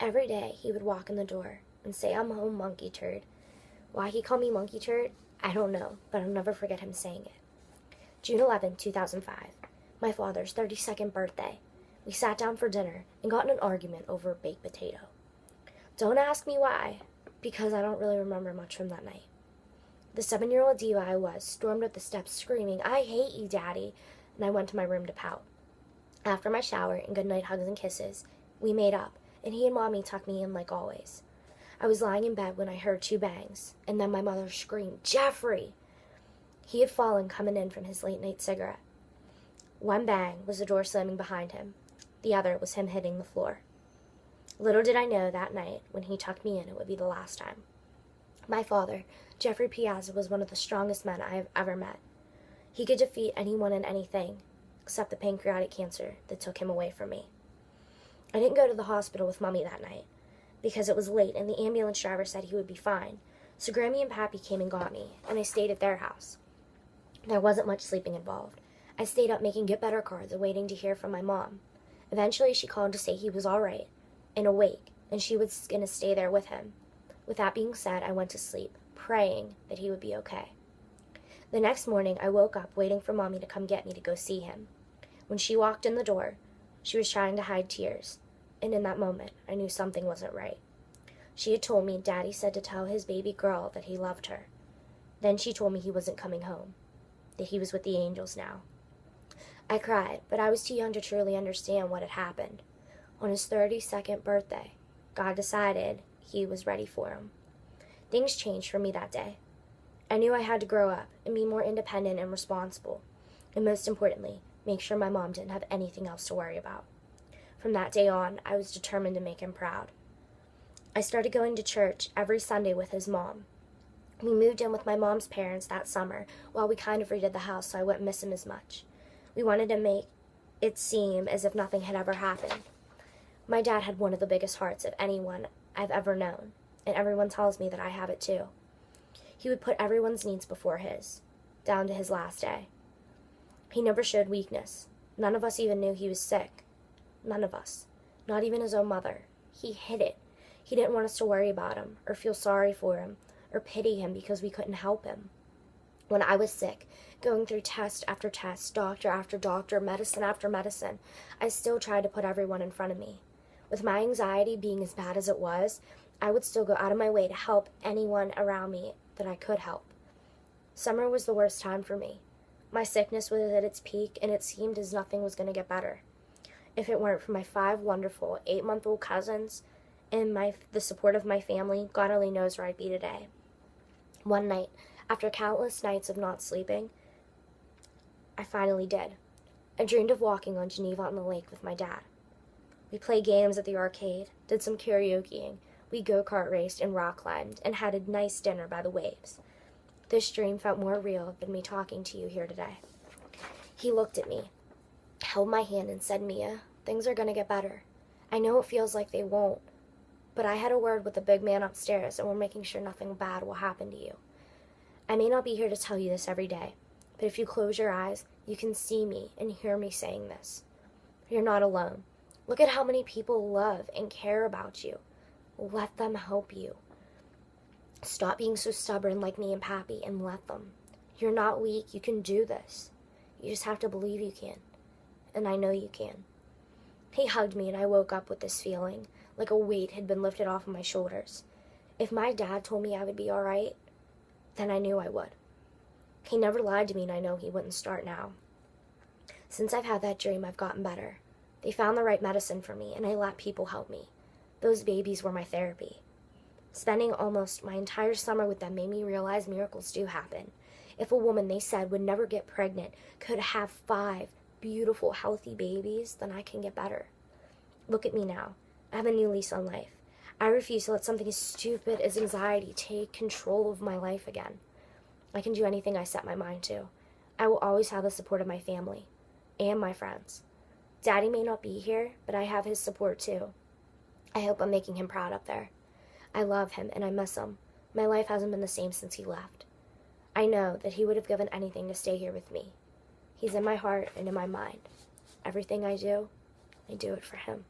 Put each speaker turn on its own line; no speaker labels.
Every day he would walk in the door and say, "I'm home, monkey turd." Why he called me monkey turd, I don't know, but I'll never forget him saying it. June 11, 2005, my father's 32nd birthday. We sat down for dinner and got in an argument over a baked potato. Don't ask me why, because I don't really remember much from that night. The 7-year-old diva I was stormed up the steps screaming, "I hate you, Daddy," and I went to my room to pout. After my shower and goodnight hugs and kisses, we made up, and he and Mommy tucked me in like always. I was lying in bed when I heard 2 bangs, and then my mother screamed, "Jeffrey!" He had fallen coming in from his late-night cigarette. One bang was the door slamming behind him. The other was him hitting the floor. Little did I know that night, when he tucked me in, it would be the last time. My father, Jeffrey Piazza, was one of the strongest men I have ever met. He could defeat anyone and anything, except the pancreatic cancer that took him away from me. I didn't go to the hospital with Mommy that night, because it was late and the ambulance driver said he would be fine, so Grammy and Pappy came and got me, and I stayed at their house. There wasn't much sleeping involved. I stayed up making get better cards and waiting to hear from my mom. Eventually she called to say he was all right and awake, and she was going to stay there with him. With that being said, I went to sleep, praying that he would be okay. The next morning, I woke up waiting for Mommy to come get me to go see him. When she walked in the door, she was trying to hide tears, and in that moment, I knew something wasn't right. She had told me Daddy said to tell his baby girl that he loved her. Then she told me he wasn't coming home, that he was with the angels now. I cried, but I was too young to truly understand what had happened. On his 32nd birthday, God decided he was ready for him. Things changed for me that day. I knew I had to grow up and be more independent and responsible, and most importantly, make sure my mom didn't have anything else to worry about. From that day on, I was determined to make him proud. I started going to church every Sunday with his mom. We moved in with my mom's parents that summer while we kind of redid the house so I wouldn't miss him as much. We wanted to make it seem as if nothing had ever happened. My dad had one of the biggest hearts of anyone I've ever known, and everyone tells me that I have it too. He would put everyone's needs before his, down to his last day. He never showed weakness. None of us even knew he was sick. None of us. Not even his own mother. He hid it. He didn't want us to worry about him, or feel sorry for him, or pity him because we couldn't help him. When I was sick, going through test after test, doctor after doctor, medicine after medicine, I still tried to put everyone in front of me. With my anxiety being as bad as it was, I would still go out of my way to help anyone around me that I could help. Summer was the worst time for me. My sickness was at its peak, and it seemed as nothing was going to get better. If it weren't for my 5 wonderful 8-month-old cousins and the support of my family, God only knows where I'd be today. One night, after countless nights of not sleeping, I finally did. I dreamed of walking on Geneva on the lake with my dad. We played games at the arcade, did some karaokeing, we go-kart raced and rock climbed, and had a nice dinner by the waves. This dream felt more real than me talking to you here today. He looked at me, held my hand, and said, "Mia, things are going to get better. I know it feels like they won't, but I had a word with the big man upstairs, and we're making sure nothing bad will happen to you. I may not be here to tell you this every day, but if you close your eyes, you can see me and hear me saying this. You're not alone. Look at how many people love and care about you. Let them help you. Stop being so stubborn like me and Pappy and let them. You're not weak. You can do this. You just have to believe you can. And I know you can." He hugged me and I woke up with this feeling, like a weight had been lifted off of my shoulders. If my dad told me I would be all right, then I knew I would. He never lied to me, and I know he wouldn't start now. Since I've had that dream, I've gotten better. They found the right medicine for me, and I let people help me. Those babies were my therapy. Spending almost my entire summer with them made me realize miracles do happen. If a woman they said would never get pregnant could have 5 beautiful, healthy babies, then I can get better. Look at me now. I have a new lease on life. I refuse to let something as stupid as anxiety take control of my life again. I can do anything I set my mind to. I will always have the support of my family and my friends. Daddy may not be here, but I have his support too. I hope I'm making him proud up there. I love him and I miss him. My life hasn't been the same since he left. I know that he would have given anything to stay here with me. He's in my heart and in my mind. Everything I do it for him.